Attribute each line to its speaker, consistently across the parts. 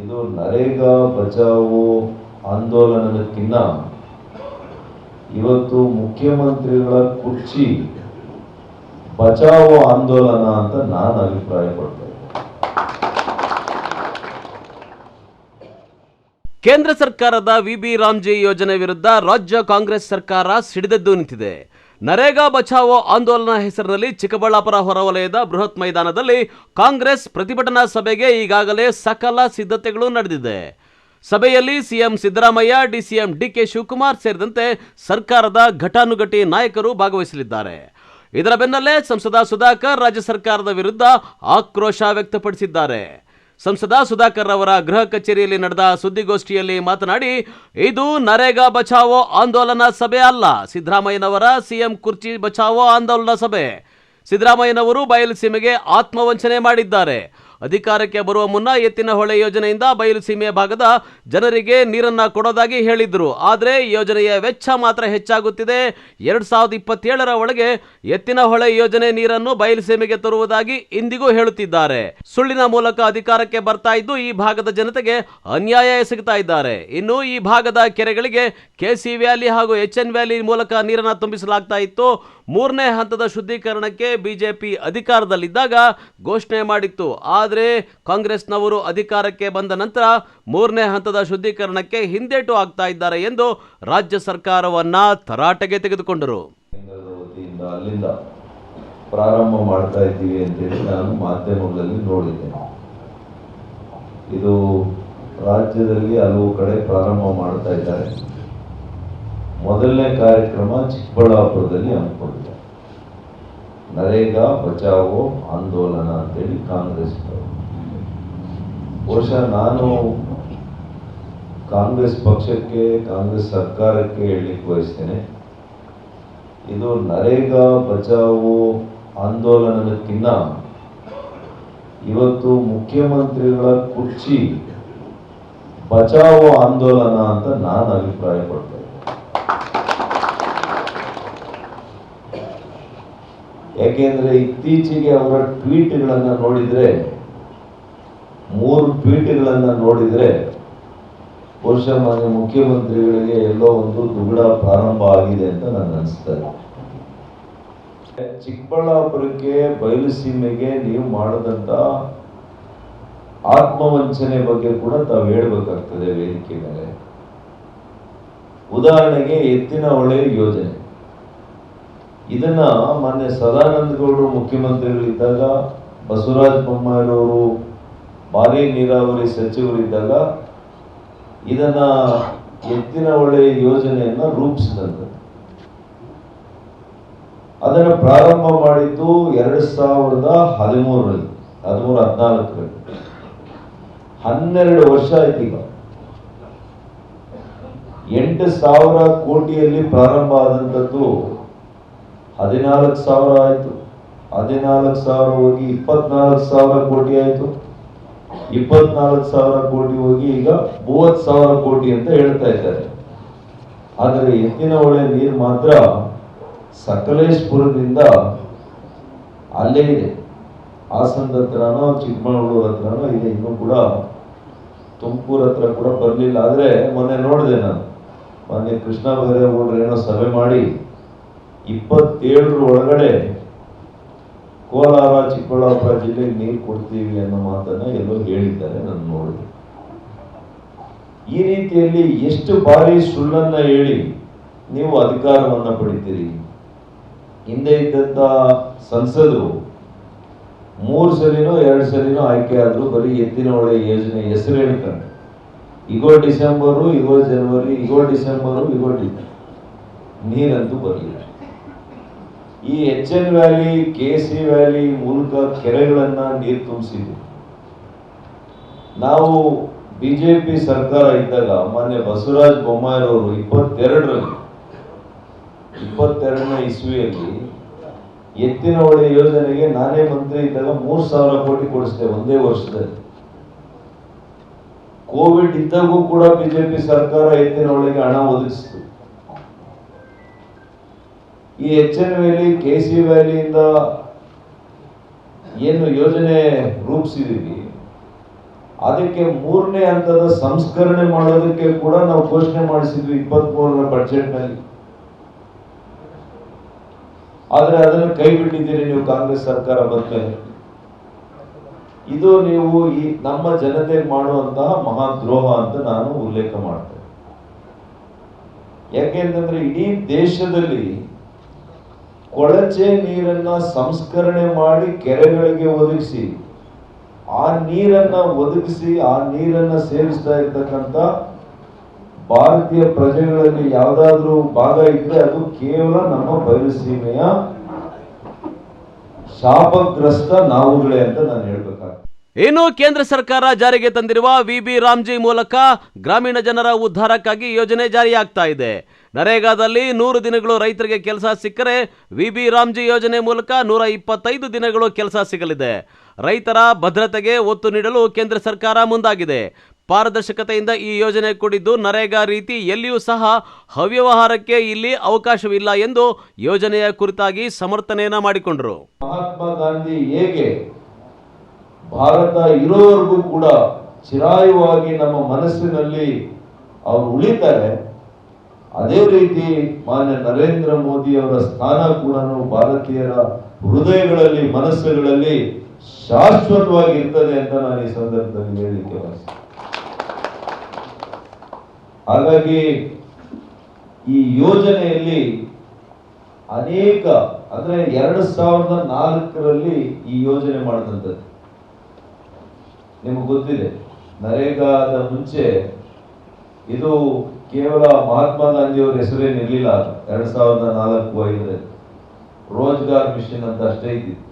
Speaker 1: ಇದು ನರೇಗಾ ಬಚಾವೋ ಆಂದೋಲನಕ್ಕಿಂತ ಇವತ್ತು ಮುಖ್ಯಮಂತ್ರಿಗಳ ಕುರ್ಚಿ ಬಚಾವೋ ಆಂದೋಲನ ಅಂತ ನಾನು ಅಭಿಪ್ರಾಯ ಪಡ್ತೇನೆ.
Speaker 2: ಕೇಂದ್ರ ಸರ್ಕಾರದ ವಿಬಿ ರಾಮ್ಜಿ ಯೋಜನೆ ವಿರುದ್ಧ ರಾಜ್ಯ ಕಾಂಗ್ರೆಸ್ ಸರ್ಕಾರ ಸಿಡಿದೆದ್ದು ನಿಂತಿದೆ. ನರೇಗಾ ಬಚಾವೋ ಆಂದೋಲನ ಹೆಸರಿನಲ್ಲಿ ಚಿಕ್ಕಬಳ್ಳಾಪುರ ಹೊರವಲಯದ ಬೃಹತ್ ಮೈದಾನದಲ್ಲಿ ಕಾಂಗ್ರೆಸ್ ಪ್ರತಿಭಟನಾ ಸಭೆಗೆ ಈಗಾಗಲೇ ಸಕಲ ಸಿದ್ಧತೆಗಳು ನಡೆದಿದೆ. ಸಭೆಯಲ್ಲಿ CM Siddaramaiah, DCM DK Shivakumar ಸೇರಿದಂತೆ ಸರ್ಕಾರದ ಘಟಾನುಘಟಿ ನಾಯಕರು ಭಾಗವಹಿಸಲಿದ್ದಾರೆ. ಇದರ ಬೆನ್ನಲ್ಲೇ ಸಂಸದ ಸುಧಾಕರ್ ರಾಜ್ಯ ಸರ್ಕಾರದ ವಿರುದ್ಧ ಆಕ್ರೋಶ ವ್ಯಕ್ತಪಡಿಸಿದ್ದಾರೆ. ಸಂಸದ ಸುಧಾಕರ್ ಅವರ ಗೃಹ ಕಚೇರಿಯಲ್ಲಿ ನಡೆದ ಸುದ್ದಿಗೋಷ್ಠಿಯಲ್ಲಿ ಮಾತನಾಡಿ, ಇದು ನರೇಗಾ ಬಚಾವೋ ಆಂದೋಲನ ಸಭೆ ಅಲ್ಲ, ಸಿದ್ದರಾಮಯ್ಯನವರ ಸಿಎಂ ಕುರ್ಚಿ ಬಚಾವೋ ಆಂದೋಲನ ಸಭೆ. ಸಿದ್ದರಾಮಯ್ಯನವರು ಬಯಲುಸೀಮೆಗೆ ಆತ್ಮವಂಚನೆ ಮಾಡಿದ್ದಾರೆ. ಅಧಿಕಾರಕ್ಕೆ ಬರುವ ಮುನ್ನ ಎತ್ತಿನಹೊಳೆ ಯೋಜನೆಯಿಂದ ಬಯಲುಸೀಮೆ ಭಾಗದ ಜನರಿಗೆ ನೀರನ್ನ ಕೊಡೋದಾಗಿ ಹೇಳಿದ್ರು. ಆದರೆ ಯೋಜನೆಯ ವೆಚ್ಚ ಮಾತ್ರ ಹೆಚ್ಚಾಗುತ್ತಿದೆ. 2027ರ ಒಳಗೆ ಎತ್ತಿನಹೊಳೆ ಯೋಜನೆ ನೀರನ್ನು ಬಯಲುಸೀಮೆಗೆ ತರುವುದಾಗಿ ಇಂದಿಗೂ ಹೇಳುತ್ತಿದ್ದಾರೆ. ಸುಳ್ಳಿನ ಮೂಲಕ ಅಧಿಕಾರಕ್ಕೆ ಬರ್ತಾ ಇದ್ದು ಈ ಭಾಗದ ಜನತೆಗೆ ಅನ್ಯಾಯ ಎಸಗುತ್ತಾ ಇದ್ದಾರೆ. ಇನ್ನು ಈ ಭಾಗದ ಕೆರೆಗಳಿಗೆ ಕೆಸಿ ವ್ಯಾಲಿ ಹಾಗೂ ಎಚ್ಎನ್ ವ್ಯಾಲಿ ಮೂಲಕ ನೀರನ್ನು ತುಂಬಿಸಲಾಗ್ತಾ ಇತ್ತು. 3ನೇ ಹಂತದ ಶುದ್ಧೀಕರಣಕ್ಕೆ ಬಿಜೆಪಿ ಅಧಿಕಾರದಲ್ಲಿದ್ದಾಗ ಘೋಷಣೆ ಮಾಡಿತ್ತು. ಆದರೆ ಕಾಂಗ್ರೆಸ್ನವರು ಅಧಿಕಾರಕ್ಕೆ ಬಂದ ನಂತರ 3ನೇ ಹಂತದ ಶುದ್ಧೀಕರಣಕ್ಕೆ ಹಿಂದೇಟು ಆಗ್ತಾ ಇದ್ದಾರೆ ಎಂದು ರಾಜ್ಯ ಸರ್ಕಾರವನ್ನ ತರಾಟೆಗೆ ತೆಗೆದುಕೊಂಡರು.
Speaker 1: ಅಲ್ಲಿಂದ ಪ್ರಾರಂಭ ಮಾಡ್ತಾ ಇದ್ದೀವಿ ಅಂತೇಳಿ ನಾನು ಮಾಧ್ಯಮಗಳಲ್ಲಿ ನೋಡಿದ್ದೇನೆ. ಇದು ರಾಜ್ಯದಲ್ಲಿ ಹಲವು ಕಡೆ ಪ್ರಾರಂಭ ಮಾಡ್ತಾ ಇದ್ದಾರೆ. ಮೊದಲನೇ ಕಾರ್ಯಕ್ರಮ ಚಿಕ್ಕಬಳ್ಳಾಪುರದಲ್ಲಿ ಹಮ್ಮಿಕೊಂಡಿದೆ. ನರೇಗಾ ಬಚಾವೋ ಆಂದೋಲನ ಅಂತೇಳಿ ಕಾಂಗ್ರೆಸ್. ಬಹುಶಃ ನಾನು ಕಾಂಗ್ರೆಸ್ ಪಕ್ಷಕ್ಕೆ, ಕಾಂಗ್ರೆಸ್ ಸರ್ಕಾರಕ್ಕೆ ಹೇಳಲಿಕ್ಕೆ ಬಯಸ್ತೇನೆ, ಇದು ನರೇಗಾ ಬಚಾವೋ ಆಂದೋಲನಕ್ಕಿಂತ ಇವತ್ತು ಮುಖ್ಯಮಂತ್ರಿಗಳ ಕುರ್ಚಿ ಬಚಾವೋ ಆಂದೋಲನ ಅಂತ ನಾನು ಅಭಿಪ್ರಾಯ ಪಡ್ತೇನೆ. ಯಾಕೆಂದ್ರೆ ಇತ್ತೀಚೆಗೆ ಅವರ ಟ್ವೀಟ್ಗಳನ್ನು ನೋಡಿದ್ರೆ, 3 ಟ್ವೀಟ್ಗಳನ್ನ ನೋಡಿದ್ರೆ ಬಹುಶಃ ಮಾನ್ಯ ಮುಖ್ಯಮಂತ್ರಿಗಳಿಗೆ ಎಲ್ಲೋ ಒಂದು ದುಗುಡ ಪ್ರಾರಂಭ ಆಗಿದೆ ಅಂತ ನನಗೆ ಅನಿಸ್ತಾ ಇದೆ. ಚಿಕ್ಕಬಳ್ಳಾಪುರಕ್ಕೆ, ಬಯಲುಸೀಮೆಗೆ ನೀವು ಮಾಡದಂತ ಆತ್ಮವಂಚನೆ ಬಗ್ಗೆ ಕೂಡ ತಾವು ಹೇಳ್ಬೇಕಾಗ್ತದೆ ವೇದಿಕೆ ಮೇಲೆ. ಉದಾಹರಣೆಗೆ ಎತ್ತಿನಹೊಳೆ ಯೋಜನೆ, ಇದನ್ನ ಮಾನ್ಯ ಸದಾನಂದ ಗೌಡರು ಮುಖ್ಯಮಂತ್ರಿಗಳಿದ್ದಾಗ, ಬಸವರಾಜ ಬೊಮ್ಮಾಯಿರವರು ಭಾರಿ ನೀರಾವರಿ ಸಚಿವರಿದ್ದಾಗ ಇದನ್ನ ಎತ್ತಿನಹೊಳೆ ಯೋಜನೆಯನ್ನ ರೂಪಿಸಿದಂತೆ. ಅದನ್ನು ಪ್ರಾರಂಭ ಮಾಡಿದ್ದು 2013ರಲ್ಲಿ, 14 12 ವರ್ಷ ಆಯ್ತು. ಈಗ 8,000 ಕೋಟಿಯಲ್ಲಿ ಪ್ರಾರಂಭ ಆದಂಥದ್ದು 14,000 ಆಯ್ತು. 14,000 ಹೋಗಿ 24,000 ಕೋಟಿ ಆಯ್ತು. 24,000 ಕೋಟಿ ಹೋಗಿ ಈಗ 30,000 ಕೋಟಿ ಅಂತ ಹೇಳ್ತಾ ಇದ್ದಾರೆ. ಆದರೆ ಎತ್ತಿನಹೊಳೆ ನೀರು ಮಾತ್ರ ಸಕಲೇಶ್ಪುರದಿಂದ ಅಲ್ಲೇ ಇದೆ, ಹಾಸನದ ಹತ್ರನೋ ಚಿಕ್ಕಮಗಳೂರು ಹತ್ರನೋ ಇದೆ. ಇನ್ನೂ ಕೂಡ ತುಮಕೂರು ಹತ್ರ ಕೂಡ ಬರಲಿಲ್ಲ. ಆದರೆ ಮೊನ್ನೆ ನೋಡಿದೆ ನಾನು, ಮೊನ್ನೆ ಕೃಷ್ಣ ಬೈರೇಗೌಡರು ಏನೋ ಸಭೆ ಮಾಡಿ 27ರ ಒಳಗಡೆ ಕೋಲಾರ, ಚಿಕ್ಕಬಳ್ಳಾಪುರ ಜಿಲ್ಲೆಗೆ ನೀರು ಕೊಡ್ತೀವಿ ಅನ್ನೋ ಮಾತನ್ನ ಎಲ್ಲೋ ಹೇಳಿದ್ದಾರೆ, ನಾನು ನೋಡಿದೆ. ಈ ರೀತಿಯಲ್ಲಿ ಎಷ್ಟು ಬಾರಿ ಸುಳ್ಳನ್ನ ಹೇಳಿ ನೀವು ಅಧಿಕಾರವನ್ನ ಪಡಿತೀರಿ. ಹಿಂದೆ ಇದ್ದಂತ ಸಂಸದರು 3 ಸಲಿನೋ 2 ಸಲಿನೋ ಆಯ್ಕೆ ಆದ್ರು, ಬರೀ ಎತ್ತಿನಹೊಳೆ ಯೋಜನೆ ಹೆಸರು ಹೇಳ್ತಾರೆ. ಈಗೋ ಡಿಸೆಂಬರು, ಈಗೋ ಜನವರಿ, ಈಗೋ ಡಿಸೆಂಬರು, ಈಗೋ ನೀರಂತೂ ಬರಲಿಲ್ಲ. ಈ ಎಚ್ಎನ್ ವ್ಯಾಲಿ, ಕೆಸಿ ವ್ಯಾಲಿ ಮೂಲಕ ಕೆರೆಗಳನ್ನ ನೀರು ತುಂಬಿಸಿದ್ವಿ. ನಾವು ಬಿಜೆಪಿ ಸರ್ಕಾರ ಇದ್ದಾಗ ಮಾನ್ಯ ಬಸವರಾಜ ಬೊಮ್ಮಾಯಿರವರು 22ನೇ ಇಸ್ವಿಯಲ್ಲಿ ಎತ್ತಿನಹೊಳೆ ಯೋಜನೆಗೆ ನಾನೇ ಮಂತ್ರಿ ಇದ್ದಾಗ 3,000 ಕೋಟಿ ಕೊಡಿಸಿದೆ ಒಂದೇ ವರ್ಷದಲ್ಲಿ. ಕೋವಿಡ್ ಇದ್ದಾಗೂ ಕೂಡ ಬಿಜೆಪಿ ಸರ್ಕಾರ ಎತ್ತಿನಹೊಳೆಗೆ ಹಣ ಒದಗಿಸಿತು. ಈ ಎಚ್ಎನ್ ವ್ಯಾಲಿ, ಕೆಸಿ ವ್ಯಾಲಿಯಿಂದ ಏನು ಯೋಜನೆ ರೂಪಿಸಿದೀವಿ ಅದಕ್ಕೆ 3ನೇ ಹಂತದ ಸಂಸ್ಕರಣೆ ಮಾಡೋದಕ್ಕೆ ಕೂಡ ನಾವು ಘೋಷಣೆ ಮಾಡಿಸಿದ್ವಿ 23ರ ಬಜೆಟ್ನಲ್ಲಿ. ಆದ್ರೆ ಅದನ್ನು ಕೈ ಬಿಟ್ಟಿದ್ದೀರಿ ನೀವು ಕಾಂಗ್ರೆಸ್ ಸರ್ಕಾರ ಬಂದ್ಮೇಲೆ. ಇದು ನೀವು ಈ ನಮ್ಮ ಜನತೆಗೆ ಮಾಡುವಂತಹ ಮಹಾ ದ್ರೋಹ ಅಂತ ನಾನು ಉಲ್ಲೇಖ ಮಾಡ್ತೇನೆ. ಯಾಕೆಂತಂದ್ರೆ ಇಡೀ ದೇಶದಲ್ಲಿ ಕೊಳಚೆ ನೀರನ್ನ ಸಂಸ್ಕರಣೆ ಮಾಡಿ ಕೆರೆಗಳಿಗೆ ಒದಗಿಸಿ ಆ ನೀರನ್ನ ಸೇವಿಸ್ತಾ ಇರ್ತಕ್ಕಂಥ ಭಾರತೀಯ ಪ್ರಜೆಗಳಲ್ಲಿ ಯಾವ್ದಾದ್ರೂ ಭಾಗ ಇದ್ರೆ ಅದು ಕೇವಲ ನಮ್ಮ ಬಯಲುಸೀಮೆಯ ಶಾಪಗ್ರಸ್ತ ನಾವುಗಳೇ ಅಂತ ನಾನು ಹೇಳ್ಬೇಕಾಗ್ತದೆ.
Speaker 2: ಇನ್ನು ಕೇಂದ್ರ ಸರ್ಕಾರ ಜಾರಿಗೆ ತಂದಿರುವ ವಿಬಿ ರಾಮ್ಜಿ ಮೂಲಕ ಗ್ರಾಮೀಣ ಜನರ ಉದ್ಧಾರಕ್ಕಾಗಿ ಯೋಜನೆ ಜಾರಿಯಾಗ್ತಾ ಇದೆ. ನರೇಗಾದಲ್ಲಿ 100 ದಿನಗಳು ರೈತರಿಗೆ ಕೆಲಸ ಸಿಕ್ಕರೆ ವಿಬಿ ರಾಮ್ಜಿ ಯೋಜನೆ ಮೂಲಕ 125 ದಿನಗಳು ಕೆಲಸ ಸಿಗಲಿದೆ. ರೈತರ ಭದ್ರತೆಗೆ ಒತ್ತು ನೀಡಲು ಕೇಂದ್ರ ಸರ್ಕಾರ ಮುಂದಾಗಿದೆ. ಪಾರದರ್ಶಕತೆಯಿಂದ ಈ ಯೋಜನೆ ಕೂಡಿದ್ದು ನರೇಗಾ ರೀತಿ ಎಲ್ಲಿಯೂ ಸಹ ಅವ್ಯವಹಾರಕ್ಕೆ ಇಲ್ಲಿ ಅವಕಾಶವಿಲ್ಲ ಎಂದು ಯೋಜನೆಯ ಕುರಿತಾಗಿ ಸಮರ್ಥನೆಯನ್ನ ಮಾಡಿಕೊಂಡರು.
Speaker 1: ಮಹಾತ್ಮ ಗಾಂಧಿ ಹೇಗೆ ಭಾರತ ಇರೋವರೆಗೂ ಕೂಡ ಚಿರಾಯುವಾಗಿ ನಮ್ಮ ಮನಸ್ಸಿನಲ್ಲಿ ಅವರು ಉಳಿತಾರೆ, ಅದೇ ರೀತಿ ಮಾನ್ಯ ನರೇಂದ್ರ ಮೋದಿ ಅವರ ಸ್ಥಾನ ಕೂಡ ಭಾರತೀಯರ ಹೃದಯಗಳಲ್ಲಿ ಮನಸ್ಸುಗಳಲ್ಲಿ ಶಾಶ್ವತವಾಗಿ ಇರ್ತದೆ ಅಂತ ನಾನು ಈ ಸಂದರ್ಭದಲ್ಲಿ ಹೇಳಲಿಕ್ಕೆ ಬಯಸ್ತೇನೆ. ಹಾಗಾಗಿ ಈ ಯೋಜನೆಯಲ್ಲಿ ಅನೇಕ ಅಂದ್ರೆ 2004ರಲ್ಲಿ ಈ ಯೋಜನೆ ಮಾಡಿದಂಥದ್ದು ನಿಮಗೆ ಗೊತ್ತಿದೆ. ನರೇಗಾದ ಮುಂಚೆ ಇದು ಕೇವಲ ಮಹಾತ್ಮ ಗಾಂಧಿಯವರ ಹೆಸರೇನಿರಲಿಲ್ಲ. 2004-05 ರೋಜ್ಗಾರ್ ಮಿಷನ್ ಅಂತ ಅಷ್ಟೇ ಇದ್ದಿತ್ತು.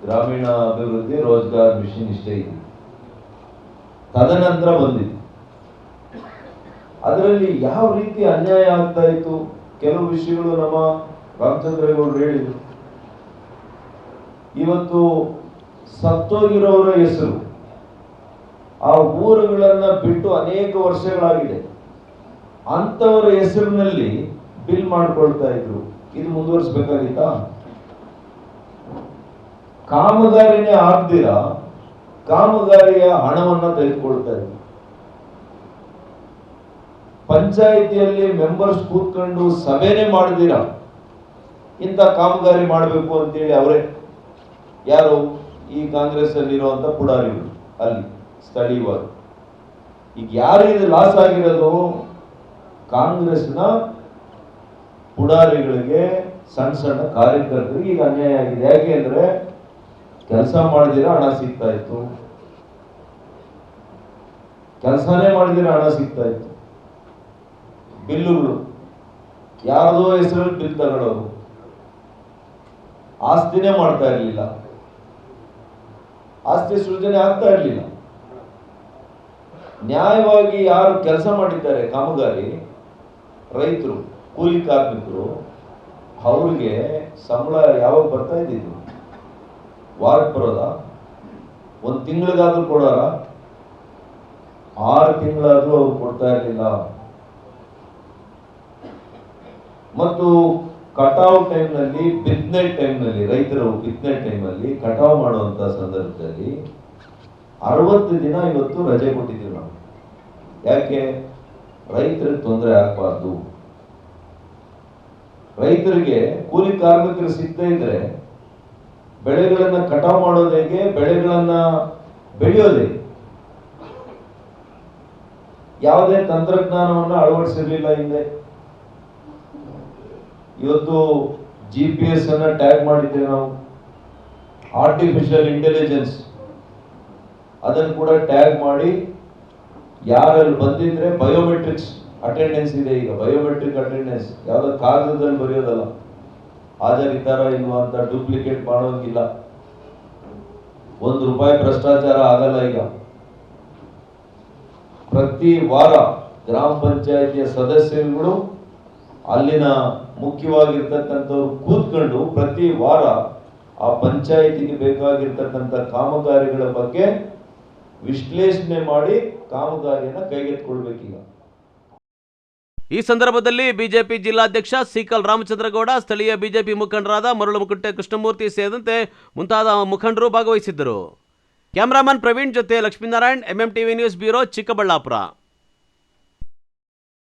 Speaker 1: ಗ್ರಾಮೀಣ ಅಭಿವೃದ್ಧಿ ರೋಜ್ಗಾರ್ ಮಿಷನ್ ಇಷ್ಟೇ ಇದ್ದಿತ್ತು. ತದನಂತರ ಬಂದಿತ್ತು. ಅದರಲ್ಲಿ ಯಾವ ರೀತಿ ಅನ್ಯಾಯ ಆಗ್ತಾ ಇತ್ತು, ಕೆಲವು ವಿಷಯಗಳು ನಮ್ಮ ರಾಮಚಂದ್ರೇಗೌಡರು ಹೇಳಿದರು. ಇವತ್ತು ಸತ್ತೋಗಿರೋರ ಹೆಸರು ಆ ಊರುಗಳನ್ನ ಬಿಟ್ಟು ಅನೇಕ ವರ್ಷಗಳಾಗಿದೆ, ಅಂತವರ ಹೆಸರಿನಲ್ಲಿ ಬಿಲ್ ಮಾಡ್ಕೊಳ್ತಾ ಇದ್ರು. ಇದು ಮುಂದುವರಿಸಬೇಕಾಗಿತ್ತಾ? ಕಾಮಗಾರಿನೇ ಆಗ್ದಿರಾ ಕಾಮಗಾರಿಯ ಹಣವನ್ನ ತೆಗೆದುಕೊಳ್ತಾ ಇದ್ರು. ಪಂಚಾಯಿತಿಯಲ್ಲಿ ಮೆಂಬರ್ಸ್ ಕೂತ್ಕೊಂಡು ಸಭೆನೇ ಮಾಡಿದಿರಾ ಇಂಥ ಕಾಮಗಾರಿ ಮಾಡಬೇಕು ಅಂತೇಳಿ ಅವರೇ ಯಾರು ಈ ಕಾಂಗ್ರೆಸ್ ಅಲ್ಲಿರುವಂತ ಪುಡಾರಿಗಳು ಅಲ್ಲಿ ಸ್ಥಳೀಯವಾಗಿ. ಈಗ ಯಾರು ಇದು ಲಾಸ್ ಆಗಿರೋದು? ಕಾಂಗ್ರೆಸ್ನ ಪುಡಾರಿಗಳಿಗೆ, ಸಣ್ಣ ಸಣ್ಣ ಕಾರ್ಯಕರ್ತರಿಗೆ ಈಗ ಅನ್ಯಾಯ ಆಗಿದೆ. ಯಾಕೆ ಅಂದ್ರೆ ಕೆಲಸ ಮಾಡಿದಿರ ಹಣ ಸಿಗ್ತಾ ಇತ್ತು, ಕೆಲಸನೇ ಮಾಡಿದಿರ ಹಣ ಸಿಗ್ತಾ ಇತ್ತು. ಬಿಲ್ಲುಗಳು ಯಾರದೋ ಹೆಸರಲ್ಲಿ ಬಿಲ್ ತಗೊಳ್ಳೋರು, ಆಸ್ತಿನೇ ಮಾಡ್ತಾ ಇರಲಿಲ್ಲ, ಆಸ್ತಿ ಸೃಜನೆ ಆಗ್ತಾ ಇರಲಿಲ್ಲ. ನ್ಯಾಯವಾಗಿ ಯಾರು ಕೆಲಸ ಮಾಡಿದ್ದಾರೆ ಕಾಮಗಾರಿ, ರೈತರು, ಕೂಲಿ ಕಾರ್ಮಿಕರು, ಅವ್ರಿಗೆ ಸಂಬಳ ಯಾವಾಗ ಬರ್ತಾ ಇದ್ದಿದ್ದು? ವಾರಕ್ಕೆ ಬರೋದ? ಒಂದು ತಿಂಗಳಿಗಾದ್ರೂ ಕೊಡೋರ? 6 ತಿಂಗಳಾದ್ರೂ ಅವ್ರು ಕೊಡ್ತಾ ಇರಲಿಲ್ಲ. ಮತ್ತು ಕಟಾವ್ ಟೈಮ್ನಲ್ಲಿ, ಬಿತ್ತನೆ ಟೈಮ್ನಲ್ಲಿ, ರೈತರು ಬಿತ್ತನೆ ಟೈಮಲ್ಲಿ ಕಟಾವ್ ಮಾಡುವಂತ ಸಂದರ್ಭದಲ್ಲಿ 60 ದಿನ ಇವತ್ತು ರಜೆ ಕೊಟ್ಟಿದ್ದೀವಿ ನಾವು. ಯಾಕೆ? ರೈತರಿಗೆ ತೊಂದರೆ ಆಗಬಾರ್ದು. ರೈತರಿಗೆ ಕೂಲಿ ಕಾರ್ಮಿಕರು ಸಿಗದೇ ಇದ್ರೆ ಬೆಳೆಗಳನ್ನ ಕಟಾವ್ ಮಾಡೋದು ಹೇಗೆ, ಬೆಳೆಗಳನ್ನ ಬೆಳೆಯೋದೇ? ಯಾವುದೇ ತಂತ್ರಜ್ಞಾನವನ್ನು ಅಳವಡಿಸಿರ್ಲಿಲ್ಲ ಹಿಂದೆ. ಇವತ್ತು GPS ಅನ್ನ ಟ್ಯಾಗ್ ಮಾಡಿದ್ದೇವೆ ನಾವು, ಆರ್ಟಿಫಿಷಿಯಲ್ ಇಂಟೆಲಿಜೆನ್ಸ್ ಅದನ್ನು ಕೂಡ ಟ್ಯಾಗ್ ಮಾಡಿ ಯಾರಲ್ಲಿ ಬಂದಿದ್ರೆ ಬಯೋಮೆಟ್ರಿಕ್ಸ್ ಅಟೆಂಡೆನ್ಸ್ ಇದೆ. ಈಗ ಬಯೋಮೆಟ್ರಿಕ್ ಅಟೆಂಡೆನ್ಸ್ ಯಾವ್ದೋ ಕಾಗದದಲ್ಲಿ ಬರೆಯೋದಲ್ಲ, ಹಾಜರಿದ್ದಾರ ಇಲ್ವಾ ಅಂತ ಡೂಪ್ಲಿಕೇಟ್ ಮಾಡೋಂಗಿಲ್ಲ. ₹1 ಭ್ರಷ್ಟಾಚಾರ ಆಗಲ್ಲ. ಈಗ ಪ್ರತಿ ವಾರ ಗ್ರಾಮ ಪಂಚಾಯಿತಿಯ ಸದಸ್ಯರುಗಳು, ಅಲ್ಲಿನ ಮುಖ್ಯವಾಗಿರ್ತಕ್ಕಂಥವ್ರು ಕೂತ್ಕೊಂಡು ಪ್ರತಿ ವಾರ ಆ ಪಂಚಾಯಿತಿಗೆ ಬೇಕಾಗಿರ್ತಕ್ಕಂಥ ಕಾಮಗಾರಿಗಳ ಬಗ್ಗೆ ವಿಶ್ಲೇಷಣೆ ಮಾಡಿ ಕಾಮಗಾರಿಯನ್ನ ಕೈಗೆತ್ತಿಕೊಳ್ಬೇಕೀಗ.
Speaker 2: ಈ ಸಂದರ್ಭದಲ್ಲಿ ಬಿಜೆಪಿ ಜಿಲ್ಲಾಧ್ಯಕ್ಷ ಸಿಕಲ್ ರಾಮಚಂದ್ರಗೌಡ, ಸ್ಥಳೀಯ ಬಿಜೆಪಿ ಮುಖಂಡರಾದ ಮರಳುಮುಕಟ್ಟೆ ಕೃಷ್ಣಮೂರ್ತಿ ಸೇರಿದಂತೆ ಮುಂತಾದ ಮುಖಂಡರು ಭಾಗವಹಿಸಿದ್ದರು. ಕ್ಯಾಮರಾಮನ್ ಪ್ರವೀಣ್ ಜೊತೆ Lakshminarayan, MMTV news bureau, Chikkaballapur.